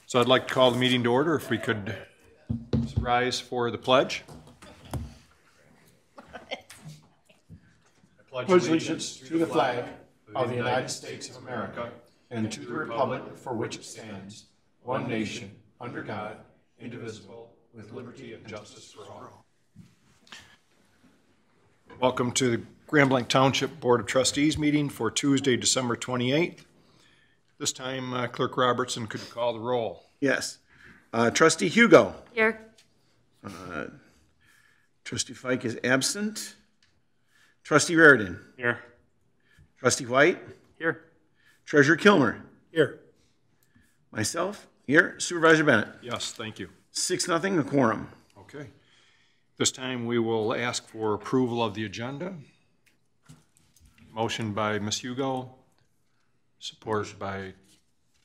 So I'd like to call the meeting to order. If we could rise for the pledge. I pledge allegiance to the flag of the United States of America and to the republic for which it stands, one nation, under God, indivisible, with liberty and justice for all. Welcome to the Grand Blanc Township Board of Trustees meeting for Tuesday, December 28th. This time, Clerk Robertson could call the roll. Yes. Trustee Hugo. Here. Trustee Fike is absent. Trustee Raridan. Here. Trustee White. Here. Treasurer Kilmer. Here. Myself. Here. Supervisor Bennett. Yes, thank you. 6-0, a quorum. Okay. This time we will ask for approval of the agenda. Motion by Ms. Hugo, support by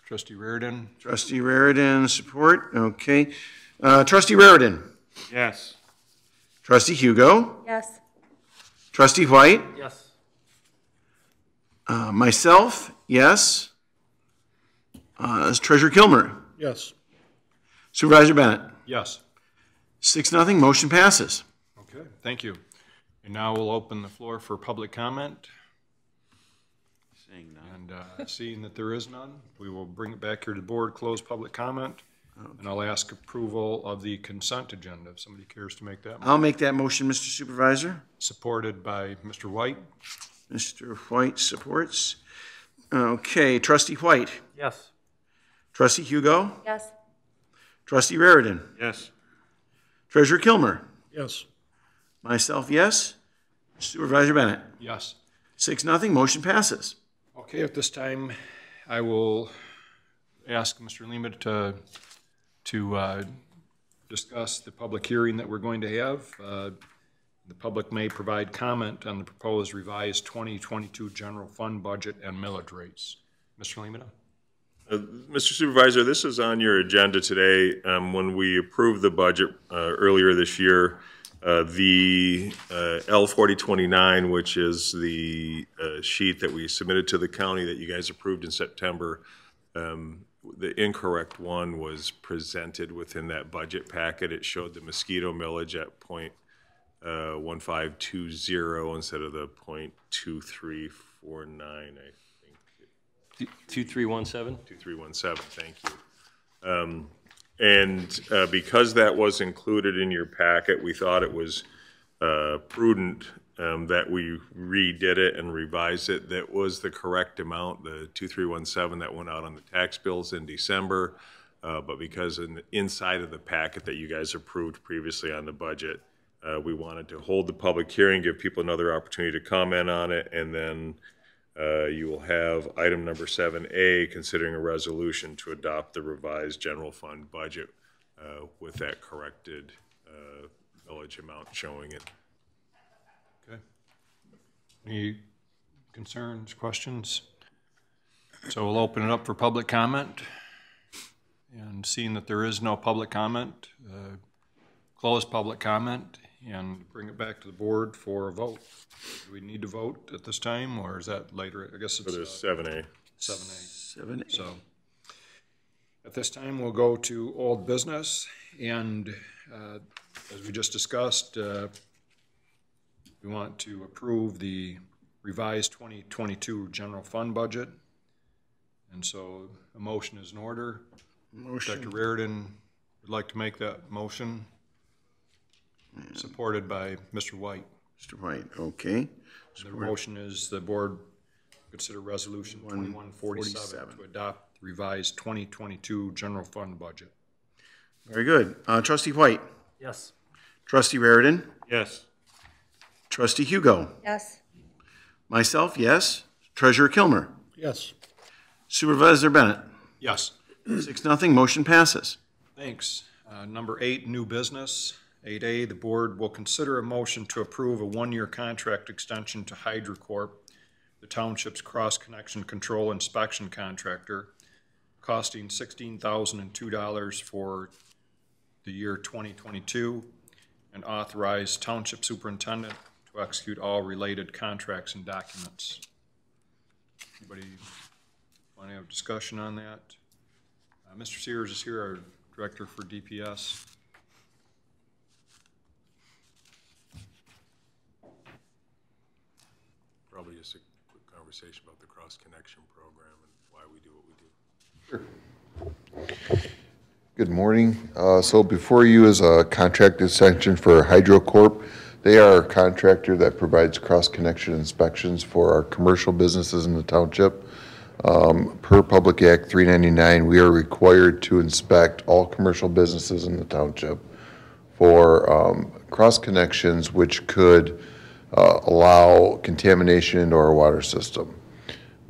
Trustee Raridan. Trustee Raridan, support. Okay. Trustee Raridan. Yes. Trustee Hugo. Yes. Trustee White. Yes. Myself, yes. Treasurer Kilmer. Yes. Supervisor Bennett. Yes. 6-0, motion passes. Okay, thank you. And now we'll open the floor for public comment. Seeing none. And seeing that there is none, we will bring it back here to the board, close public comment, and I'll ask approval of the consent agenda, if somebody cares to make that motion. I'll make that motion, Mr. Supervisor. Supported by Mr. White. Mr. White supports. Okay, Trustee White. Yes. Trustee Hugo. Yes. Trustee Raridan. Yes. Treasurer Kilmer. Yes. Myself, yes. Supervisor Bennett. Yes. 6-0, motion passes. Okay, at this time, I will ask Mr. Lima to discuss the public hearing that we're going to have. The public may provide comment on the proposed revised 2022 general fund budget and millage rates. Mr. Lima? Mr. Supervisor, this is on your agenda today. When we approved the budget earlier this year, the L4029, which is the sheet that we submitted to the county that you guys approved in September, the incorrect one was presented within that budget packet. It showed the mosquito millage at .1520 instead of the .2349, I think. 2317? 2317, thank you. And because that was included in your packet, we thought it was prudent that we redid it and revised it. That was the correct amount, the 2317 that went out on the tax bills in December. But because inside of the packet that you guys approved previously on the budget, we wanted to hold the public hearing, give people another opportunity to comment on it, and then you will have item number 7A, considering a resolution to adopt the revised general fund budget with that corrected millage amount showing it. Okay. Any concerns, questions? So we'll open it up for public comment. And seeing that there is no public comment, close public comment and bring it back to the board for a vote. Do we need to vote at this time, or is that later? I guess it's For the 7A. 7A. 7A. So at this time, we'll go to old business. And as we just discussed, we want to approve the revised 2022 general fund budget. And so a motion is in order. Motion. Dr. Raridan would like to make that motion. Supported by Mr. White. Mr. White, okay. The motion is the board consider resolution 2147 to adopt the revised 2022 general fund budget. Very good. Trustee White. Yes. Trustee Raridan. Yes. Trustee Hugo. Yes. Myself, yes. Treasurer Kilmer. Yes. Supervisor Bennett. Yes. 6-0, motion passes. Thanks. Number 8, new business. 8A, the board will consider a motion to approve a one-year contract extension to HydroCorp, the township's cross-connection control inspection contractor, costing $16,002 for the year 2022, and authorize township superintendent to execute all related contracts and documents. Anybody want to have discussion on that? Mr. Sears is here, our Director for DPS. Probably just a quick conversation about the cross-connection program and why we do what we do. Sure. Good morning. So before you is a contract extension for HydroCorp. They are a contractor that provides cross-connection inspections for our commercial businesses in the township. Per Public Act 399, we are required to inspect all commercial businesses in the township for cross connections which could allow contamination into our water system.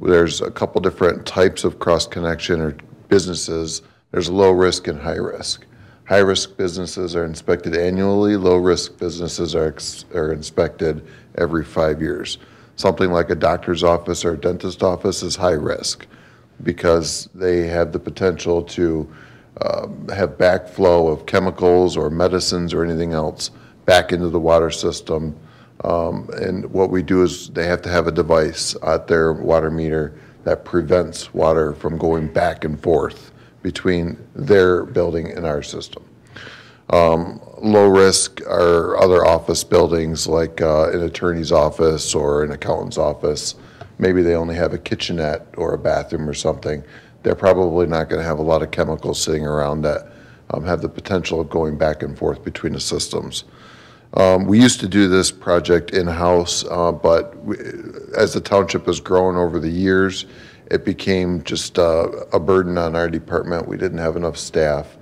There's a couple different types of cross connection or businesses. There's low risk and high risk. High risk businesses are inspected annually. Low risk businesses are inspected every 5 years. Something like a doctor's office or a dentist office is high risk because they have the potential to have backflow of chemicals or medicines or anything else back into the water system. And what we do is they have to have a device at their water meter that prevents water from going back and forth between their building and our system. Low risk are other office buildings like an attorney's office or an accountant's office. Maybe they only have a kitchenette or a bathroom or something. They're probably not going to have a lot of chemicals sitting around that have the potential of going back and forth between the systems. We used to do this project in-house, but as the township has grown over the years, it became just a burden on our department. We didn't have enough staff.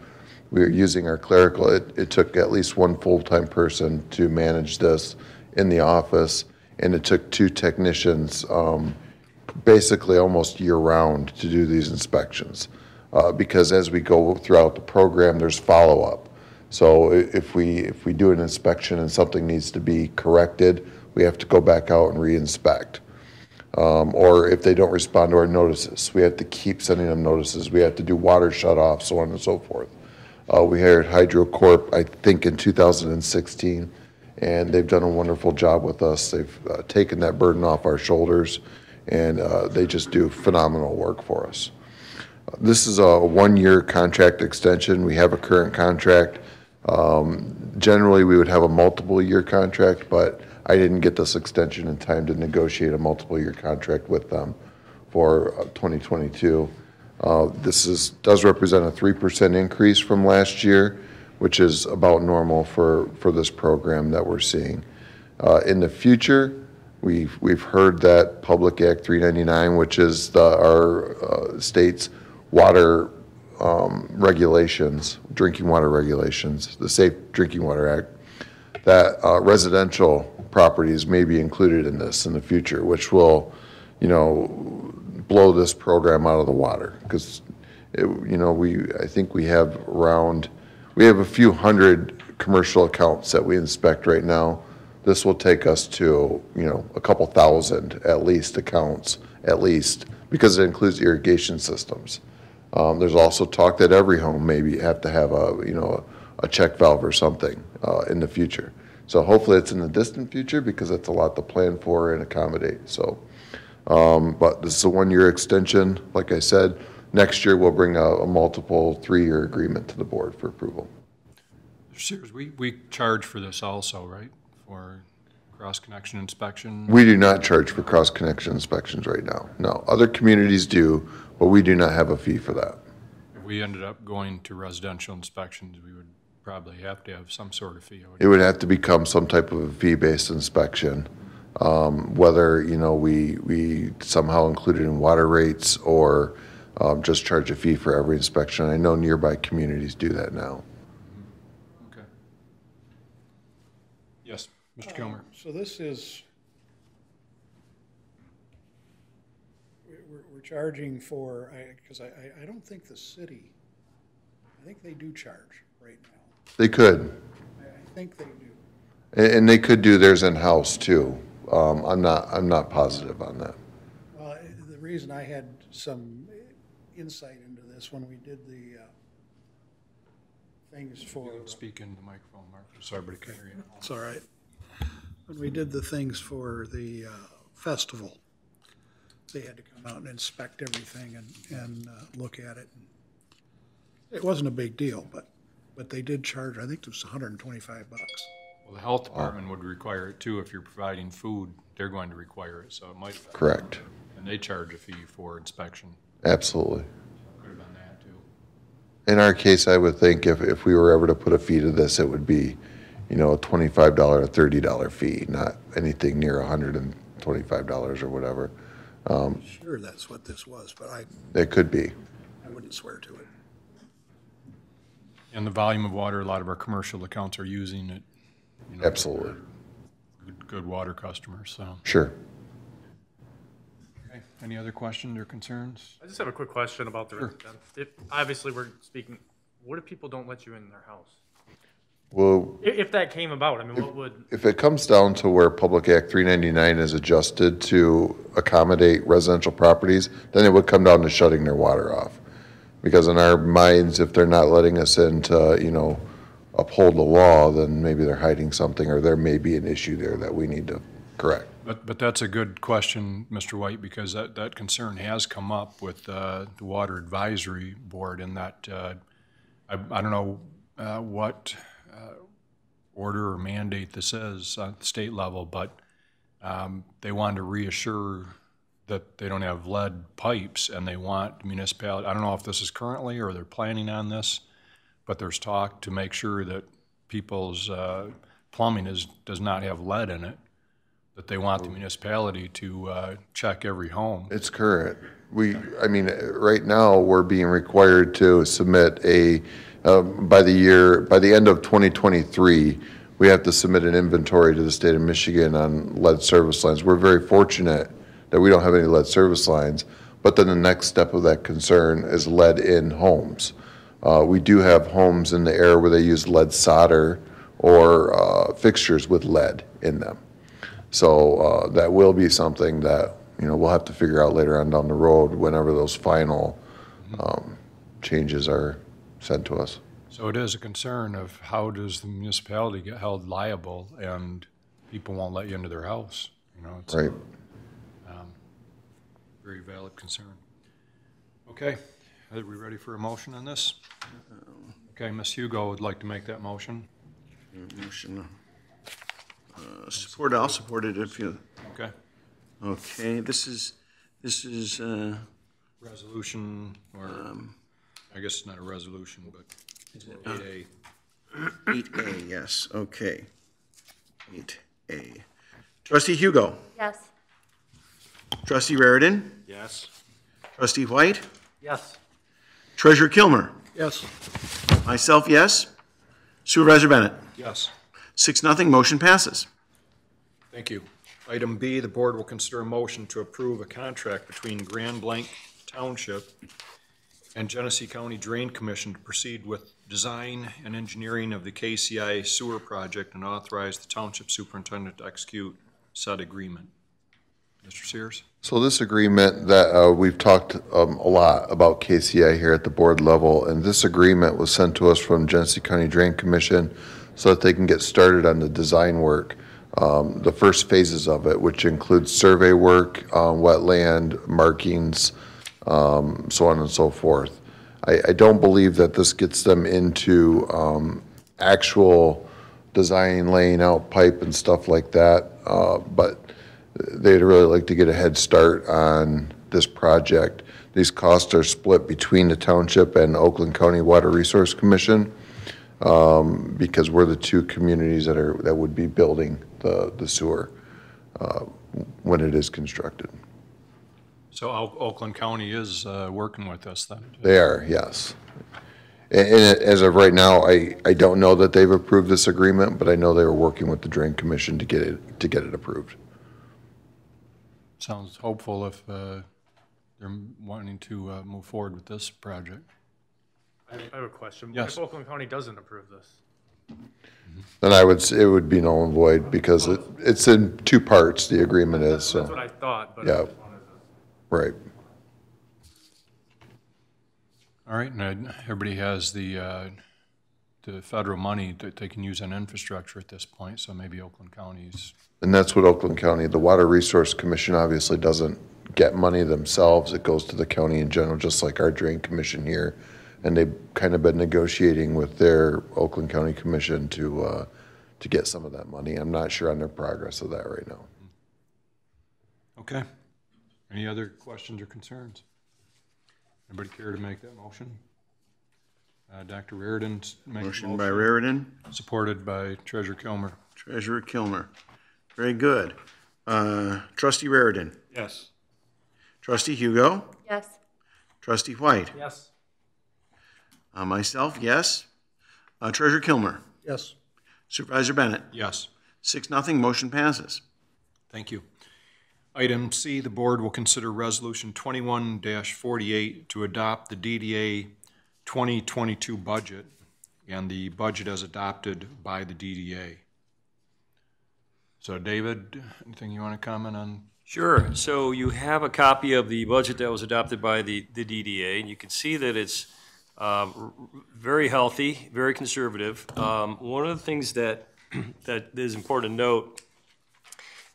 We were using our clerical. It took at least one full-time person to manage this in the office, and it took 2 technicians basically almost year-round to do these inspections. Because as we go throughout the program, there's follow-up. So if we do an inspection and something needs to be corrected, we have to go back out and re-inspect. Or if they don't respond to our notices, we have to keep sending them notices. We have to do water shut-offs, so on and so forth. We hired HydroCorp, I think, in 2016, and they've done a wonderful job with us. They've taken that burden off our shoulders, and they just do phenomenal work for us. This is a 1-year contract extension. We have a current contract. Generally, we would have a multiple-year contract, but I didn't get this extension in time to negotiate a multiple-year contract with them for 2022. This does represent a 3% increase from last year, which is about normal for this program that we're seeing. In the future, we've heard that Public Act 399, which is our state's water regulations, drinking water regulations, the Safe Drinking Water Act, that residential properties may be included in this in the future, which will, blow this program out of the water. Because, I think we have a few hundred commercial accounts that we inspect right now. This will take us to, a couple thousand at least accounts, because it includes irrigation systems. There's also talk that every home maybe have to have a check valve or something in the future. So hopefully it's in the distant future because that's a lot to plan for and accommodate. So, but this is a 1-year extension. Like I said, next year we'll bring a multiple 3-year agreement to the board for approval. Sears, we charge for this also, right? For cross-connection inspection? We do not charge for cross-connection inspections right now. No, other communities do, but we do not have a fee for that. If we ended up going to residential inspections, we would probably have to have some sort of fee. It would have to become some type of a fee-based inspection, whether we somehow include it in water rates or just charge a fee for every inspection. I know nearby communities do that now. Okay. Yes, Mr. Kilmer. So this is, we're charging for, because I don't think the city, I think they do charge right now. They could. I think they do. And they could do theirs in-house too. I'm not positive on that. Well, the reason I had some insight into this when we did the things for. You can speak into the microphone, Mark, so everybody can hear you. It's all right. When we did the things for the festival, they had to come out and inspect everything and look at it. It wasn't a big deal, but they did charge, I think it was $125. Well, the health department would require it too. If you're providing food, they're going to require it, so it might have been. Correct. And they charge a fee for inspection. Absolutely. Could have been that too. In our case, I would think if we were ever to put a fee to this, it would be, you know, a $25 or $30 fee, not anything near $125 or whatever. I'm sure that's what this was, but It could be. I wouldn't swear to it. And the volume of water, a lot of our commercial accounts are using it. You know, Absolutely. good water customers, so. Sure. Okay. Any other questions or concerns? I just have a quick question about the residents. Obviously, we're speaking, what if people don't let you in their house? Well, If that came about, I mean, what would, if it comes down to where Public Act 399 is adjusted to accommodate residential properties, then it would come down to shutting their water off. Because in our minds, if they're not letting us in to, you know, uphold the law, then maybe they're hiding something, or there may be an issue there that we need to correct. But that's a good question, Mr. White, because that concern has come up with the Water Advisory Board in that, I don't know what order or mandate this is at the state level, but they wanted to reassure that they don't have lead pipes, and they want municipality, I don't know if this is currently or they're planning on this, but there's talk to make sure that people's plumbing does not have lead in it, that they want the municipality to check every home. It's current. I mean, right now, we're being required to submit by the end of 2023, we have to submit an inventory to the state of Michigan on lead service lines. We're very fortunate that we don't have any lead service lines, but then the next step of that concern is lead in homes. We do have homes in the area where they use lead solder or fixtures with lead in them. So that will be something that, you know, we'll have to figure out later on down the road whenever those final changes are sent to us. So it is a concern of how does the municipality get held liable and people won't let you into their house, you know? It's Right. very valid concern. Okay, are we ready for a motion on this? Okay, Ms. Hugo would like to make that motion. Motion. Support, I'll support it if you, Okay. okay, this is, Resolution, or I guess it's not a resolution, but it's 8A. 8A, yes, okay. 8A. Trustee Hugo. Yes. Trustee Raritan. Yes. Trustee White. yes. Treasurer Kilmer. Yes, Myself, yes. Supervisor Bennett. Yes. 6-0, motion passes. Thank you. Item B, the board will consider a motion to approve a contract between Grand Blanc Township and Genesee County Drain Commission to proceed with design and engineering of the KCI sewer project and authorize the township superintendent to execute said agreement. Mr. Sears? So this agreement that we've talked a lot about KCI here at the board level, and this agreement was sent to us from Genesee County Drain Commission so that they can get started on the design work, the first phases of it, which includes survey work, wetland markings, so on and so forth. I don't believe that this gets them into actual design, laying out pipe and stuff like that, but they'd really like to get a head start on this project. These costs are split between the township and Oakland County Water Resource Commission because we're the two communities that would be building the sewer when it is constructed. So Oakland County is working with us then? They are, yes. And as of right now, I don't know that they've approved this agreement, but I know they were working with the Drain Commission to get it approved. Sounds hopeful if they're wanting to move forward with this project. I have a question. Yes. What if Oakland County doesn't approve this? Then it would be null and void because it's in two parts, the agreement is, so. That's what I thought, but I Yeah. just wanted to. Right. All right, and everybody has the federal money that they can use on infrastructure at this point, so maybe Oakland County's. And that's what Oakland County, the Water Resource Commission obviously doesn't get money themselves. It goes to the county in general, just like our Drain Commission here and they've kind of been negotiating with their Oakland County Commission to get some of that money. I'm not sure on their progress of that right now. Okay. Any other questions or concerns? Anybody care to make that motion? Dr. Reardon makes Motion by Reardon, supported by Treasurer Kilmer. Treasurer Kilmer. Very good. Trustee Reardon. Yes. Trustee Hugo. Yes. Trustee White. Yes. Myself, yes. Treasurer Kilmer. Yes. Supervisor Bennett. Yes. 6-0, motion passes. Thank you. Item C, the board will consider Resolution 21-48 to adopt the DDA 2022 budget and the budget as adopted by the DDA. So David, anything you want to comment on? Sure. So you have a copy of the budget that was adopted by the DDA, and you can see that it's very healthy, very conservative. One of the things that is important to note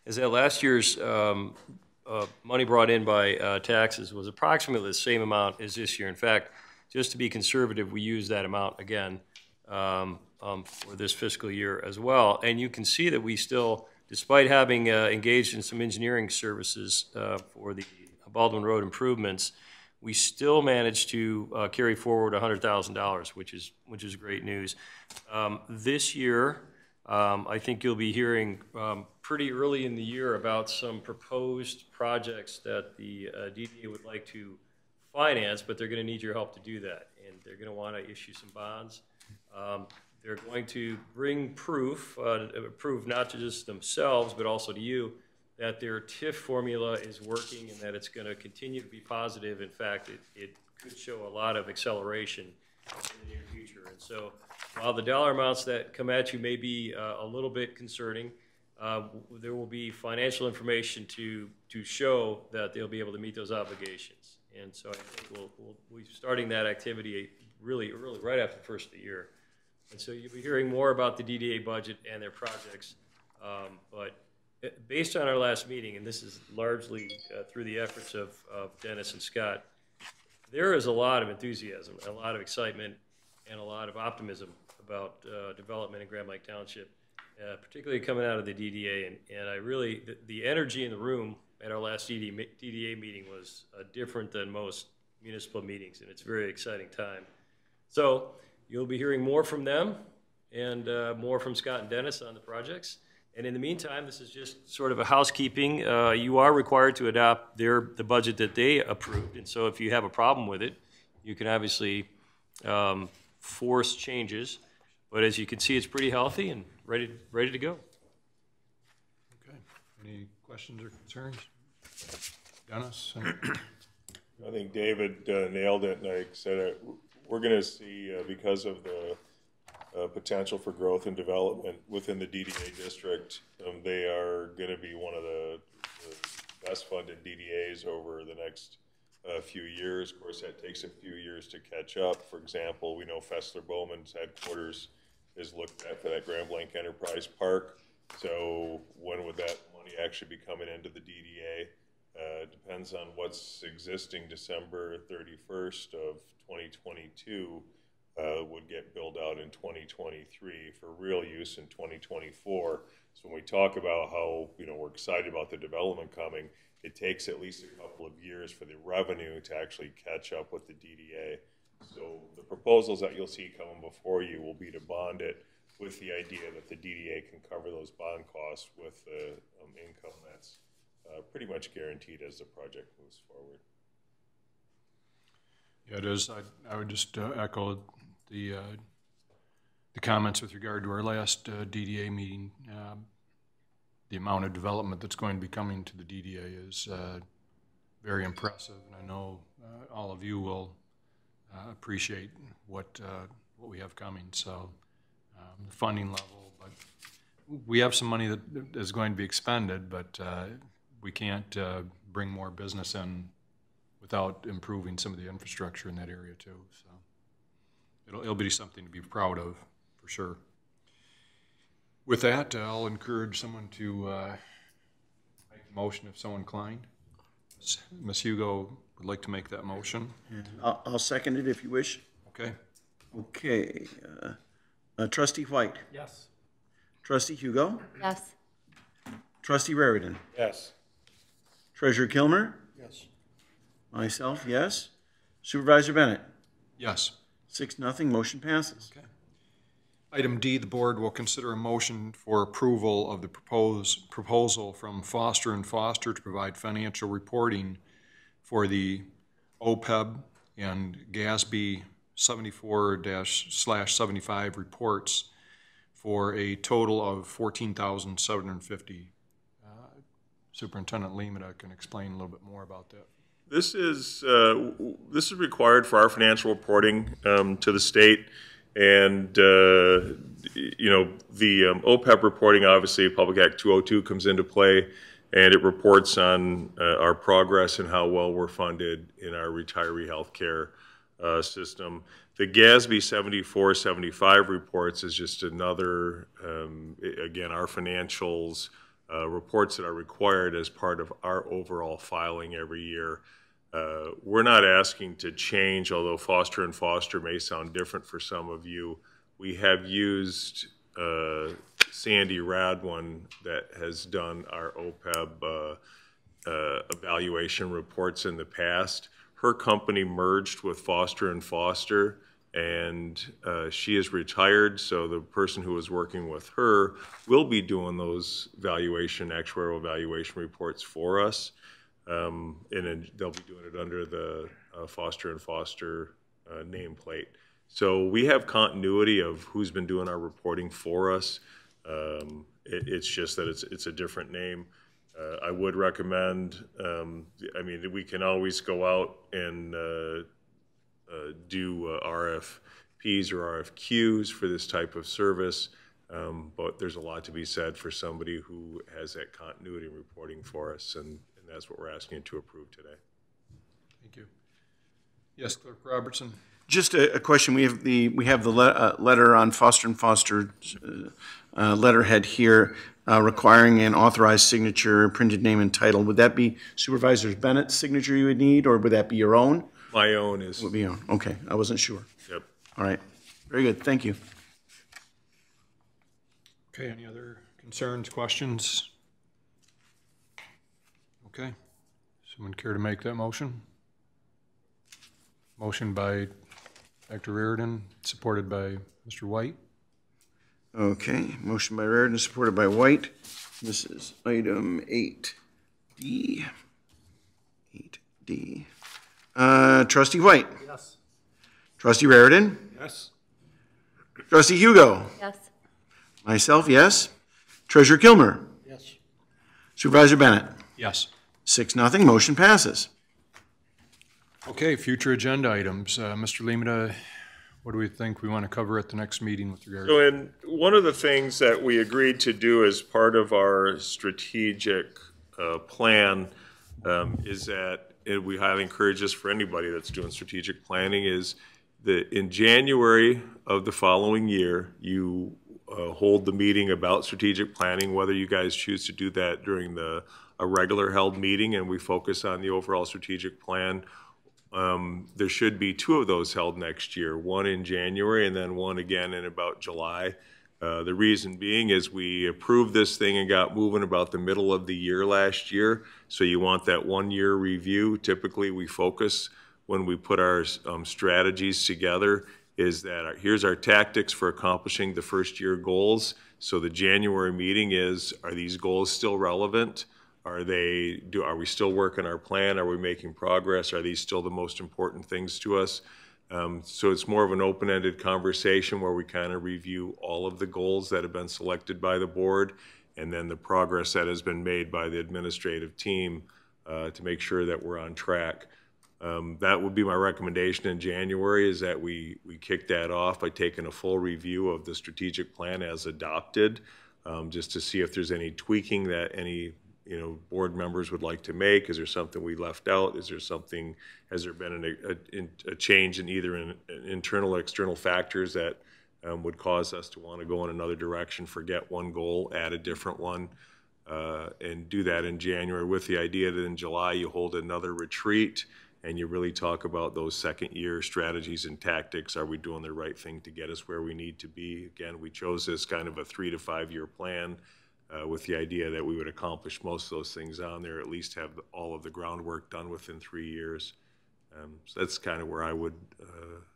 is that last year's money brought in by taxes was approximately the same amount as this year. In fact, just to be conservative, we used that amount again for this fiscal year as well. And you can see that we still, despite having engaged in some engineering services for the Baldwin Road improvements, we still managed to carry forward $100,000, which is great news. This year, I think you'll be hearing pretty early in the year about some proposed projects that the DDA would like to finance, but they're going to need your help to do that. And they're going to want to issue some bonds. They're going to bring proof not to just themselves, but also to you, that their TIF formula is working and that it's going to continue to be positive. In fact, it could show a lot of acceleration in the near future. And so while the dollar amounts that come at you may be a little bit concerning, there will be financial information to show that they'll be able to meet those obligations. And so I think we'll be starting that activity really early, right after the first of the year. And so you'll be hearing more about the DDA budget and their projects. But based on our last meeting, and this is largely through the efforts of Dennis and Scott, there is a lot of enthusiasm, a lot of excitement, and a lot of optimism about development in Grand Lake Township, particularly coming out of the DDA. And I really, the energy in the room at our last DDA meeting was different than most municipal meetings, and it's a very exciting time. So you'll be hearing more from them and more from Scott and Dennis on the projects. And in the meantime, this is just sort of a housekeeping. You are required to adopt the budget that they approved. And so if you have a problem with it, you can obviously force changes. But as you can see, it's pretty healthy and ready to go. Okay. Any questions or concerns? Dennis? I think David nailed it, and like I said, we're going to see, because of the potential for growth and development within the DDA district, they are going to be one of the best funded DDAs over the next few years. Of course, that takes a few years to catch up. For example, we know Fessler Bowman's headquarters is looked at for that Grand Blanc Enterprise Park. So when would that money actually be coming into the DDA? Depends on what's existing. December 31st of 2022 would get billed out in 2023 for real use in 2024. So when we talk about how we're excited about the development coming, it takes at least a couple of years for the revenue to actually catch up with the DDA. So the proposals that you'll see coming before you will be to bond it with the idea that the DDA can cover those bond costs with the income that's pretty much guaranteed as the project moves forward. Yeah, it is. I would just echo the comments with regard to our last DDA meeting. The amount of development that's going to be coming to the DDA is very impressive, and I know all of you will appreciate what we have coming. So the funding level, but we have some money that is going to be expended, but we can't bring more business in without improving some of the infrastructure in that area too. So it'll be something to be proud of for sure. With that, I'll encourage someone to make a motion if so inclined. Ms. Hugo would like to make that motion. I'll second it if you wish. Okay. Okay. Trustee White. Yes. Trustee Hugo. Yes. Trustee Raritan. Yes. Treasurer Kilmer. Yes. Myself, yes. Supervisor Bennett. Yes. 6-0, motion passes. Okay. Item D, the board will consider a motion for approval of the proposal from Foster and Foster to provide financial reporting for the OPEB and GASB 74/75 reports for a total of $14,750. Superintendent Limita can explain a little bit more about that. This is required for our financial reporting to the state, and the OPEB reporting, obviously, Public Act 202 comes into play, and it reports on our progress and how well we're funded in our retiree health care system. The GASB 74/75 reports is just another, again, our financials reports that are required as part of our overall filing every year. We're not asking to change, although Foster and Foster may sound different for some of you. We have used Sandy Radwan that has done our OPEB evaluation reports in the past. Her company merged with Foster and Foster, and she is retired, so the person who was working with her will be doing those actuarial evaluation reports for us. And then they'll be doing it under the Foster and Foster nameplate. So we have continuity of who's been doing our reporting for us. It's just that it's a different name. I would recommend, we can always go out and do RFPs or RFQs for this type of service, but there's a lot to be said for somebody who has that continuity reporting for us, and that's what we're asking you to approve today. Thank you. Yes, Clerk Robertson. Just a question. We have the letter on Foster and Foster letterhead here requiring an authorized signature, printed name and title. Would that be Supervisor Bennett's signature you would need, or would that be your own? My own is. Would be your own. Okay, I wasn't sure. Yep. All right. Very good. Thank you. Okay, any other concerns, questions? Okay. Someone care to make that motion? Motion by Dr. Reardon, supported by Mr. White. Okay, motion by Raritan, supported by White. This is item 8D. 8D. Trustee White. Yes. Trustee Raritan. Yes. Trustee Hugo. Yes. Myself, yes. Treasurer Kilmer. Yes. Supervisor Bennett. Yes. 6-0, motion passes. Okay, future agenda items. Mr. Limita, what do we think we want to cover at the next meeting with regard? So, and one of the things that we agreed to do as part of our strategic plan is that, and we highly encourage this for anybody that's doing strategic planning, is that in January of the following year, you hold the meeting about strategic planning, whether you guys choose to do that during a regular held meeting and we focus on the overall strategic plan. There should be 2 of those held next year, one in January and then one again in about July. The reason being is we approved this thing and got moving about the middle of the year last year. So you want that 1-year review. Typically we focus when we put our strategies together is that here's our tactics for accomplishing the first year goals. So the January meeting is, are these goals still relevant? Are we still working our plan? Are we making progress? Are these still the most important things to us? So it's more of an open-ended conversation where we kind of review all of the goals that have been selected by the board and then the progress that has been made by the administrative team to make sure that we're on track. That would be my recommendation in January, is that we kick that off by taking a full review of the strategic plan as adopted, just to see if there's any tweaking that any board members would like to make. Is there something we left out? Has there been a change in either in internal or external factors that would cause us to want to go in another direction, forget one goal, add a different one, and do that in January, with the idea that in July you hold another retreat and you really talk about those second-year strategies and tactics. Are we doing the right thing to get us where we need to be? Again, we chose this kind of a 3 to 5 year plan with the idea that we would accomplish most of those things on there, at least have all of the groundwork done within 3 years. So that's kind of where I would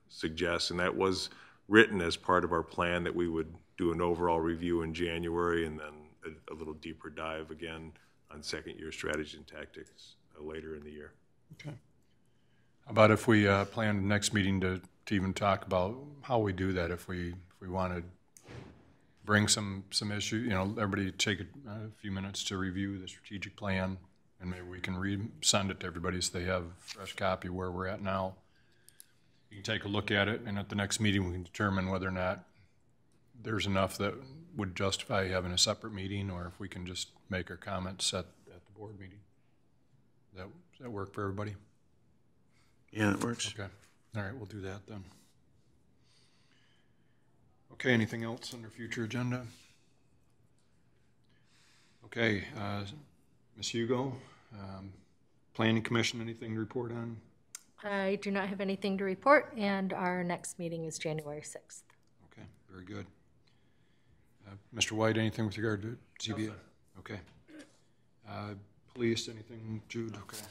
suggest, and that was written as part of our plan that we would do an overall review in January and then a little deeper dive again on second-year strategy and tactics later in the year. Okay. How about if we plan the next meeting to even talk about how we do that, if we want to bring some issue, you know, everybody take a few minutes to review the strategic plan, and maybe we can send it to everybody so they have a fresh copy of where we're at now. You can take a look at it, and at the next meeting we can determine whether or not there's enough that would justify having a separate meeting, or if we can just make our comments at the board meeting. Does that work for everybody? Yeah, it works. Okay. All right, we'll do that then. Okay, anything else under future agenda? Okay, Ms. Hugo, Planning Commission, anything to report on? I do not have anything to report, and our next meeting is January 6th. Okay, very good. Mr. White, anything with regard to ZBA? No, okay. Police, anything? Jude? Okay.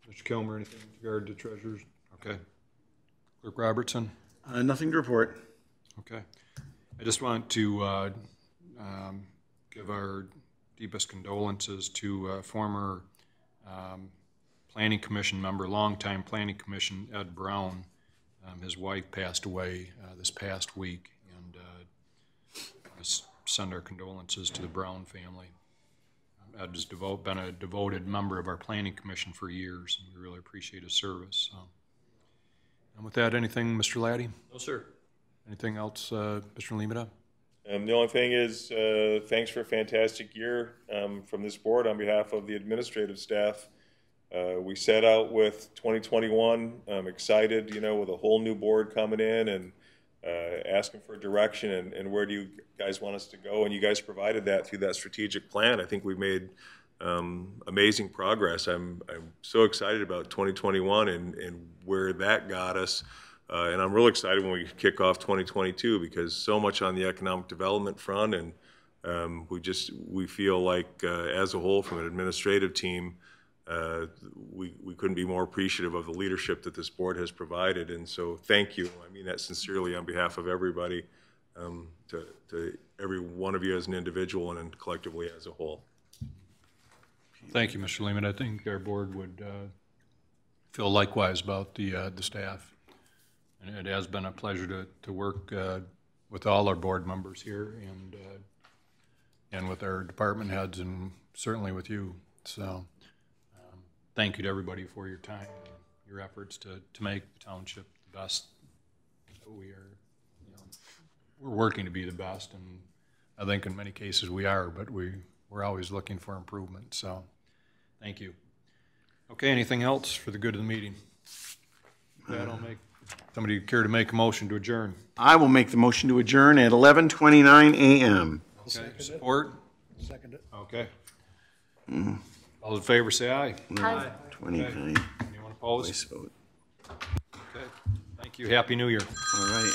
Mr. Kilmer, anything with regard to treasurers? Okay. Clerk Robertson? Nothing to report. Okay. I just want to give our deepest condolences to former Planning Commission member, longtime Planning Commission, Ed Brown. His wife passed away this past week, and send our condolences to the Brown family. Ed has been a devoted member of our Planning Commission for years, and we really appreciate his service. So. And with that, anything, Mr. Laddie? No, sir. Anything else, Mr. Limita? The only thing is, thanks for a fantastic year from this board on behalf of the administrative staff. We set out with 2021, excited, you know, with a whole new board coming in and asking for direction and where do you guys want us to go, and you guys provided that through that strategic plan. I think we've made amazing progress. I'm so excited about 2021 and where that got us, and I'm real excited when we kick off 2022 because so much on the economic development front, and we feel like as a whole from an administrative team, we couldn't be more appreciative of the leadership that this board has provided, and so thank you. I mean that sincerely on behalf of everybody, to every one of you as an individual and collectively as a whole. Thank you, Mr. Lehman. I think our board would feel likewise about the staff, and it has been a pleasure to work with all our board members here and with our department heads and certainly with you. So. Thank you to everybody for your time and your efforts to make the township the best that we are. You know, we're working to be the best, and I think in many cases we are, but we're always looking for improvement. So, thank you. Okay, anything else for the good of the meeting? With that, I'll make somebody care to make a motion to adjourn. I will make the motion to adjourn at 11:29 a.m. Okay, support? Second it. Okay. All in favor, say aye. Aye. 29. Anyone opposed? Voice vote. Okay. Thank you. Happy New Year. All right.